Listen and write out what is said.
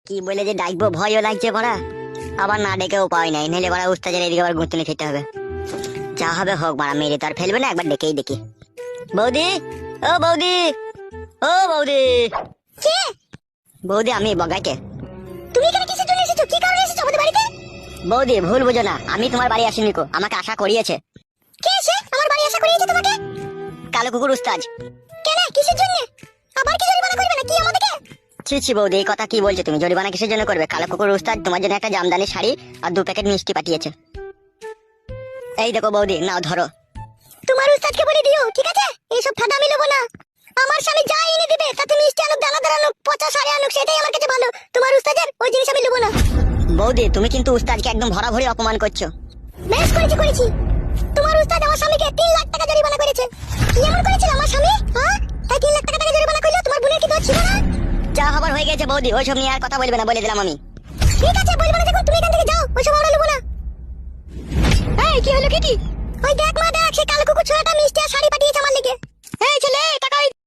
কি বলে যে ডাকবো ভয়ও লাগছে বড়া, আবার না ডেকেও পাই নাই, নাহলে বড়া উস্তাদের এদিকে আবার গুঁতুনি খেতে হবে। যা হবে হোক বড়া, মেরে তো আর ফেলবে না, একবার ডেকেই দেখি। বৌদি, ও বৌদি, ও বৌদি। কে? বৌদি আমি বগাইতে। তুমি এখানে কিসের জন্য এসেছো? কি কারণে এসেছো আমাদের বাড়িতে? বৌদি ভুল বুঝো না, আমি তোমার বাড়ি আসিনি কো, আমাকে আশা করিয়েছে। কে এসে আমার বাড়ি আশা করিয়েছে তোমাকে? কালো কুকুর উস্তাদ। কেন, কিসের জন্য? আবার কি জরিমানা করবে নাকি আমাদেরকে? ছি ছি বৌদি, এই কথা কি বলছো তুমি? জরিমানা কিসের জন্য করবে? কালো কুকুর উস্তাদ তোমার জন্য একটা জামদানি শাড়ি আর 2 প্যাকেট মিষ্টি পাঠিয়েছে। এই দেখো বৌদি, নাও ধরো। তোমার উস্তাদকে বলে দিও, ঠিক আছে? এইসব ঠাডা আমি নেবো না। আমার স্বামী যা এনে দিবে তাতে মিষ্টি আনুক, দানাদার আনুক, পচা সারে আনুক, সেটাই আমার কাছে ভালো। তোমার উস্তাদের ওই জিনিস আমি নেবো না। বৌদি তুমি কিন্তু উস্তাদকে একদম ভরাভরি অপমান করছো। বেশ করেছি। তোমার উস্তাদ আমার স্বামীকে 3 লাখ টাকা জরিমানা করেছে। কি এমন করেছিল আমার স্বামী? হ্যাঁ, তাই 3 লাখ টাকা জরিমানা করলো। তোমার বোনের কি দোষ ছিল না? যা হবার হয়ে গেছে বৌদি, ওইসব নিয়ে আর কথা বলবে না, বলে দিলাম আমি। ঠিক আছে, বলবো না যখন, তুমি এখান থেকে যাও, ওইসব আমরা নেবো না। এই কি হলো কি? ওই দেখ মা, দেখ সেই কালো কুকুর ছোড়াটা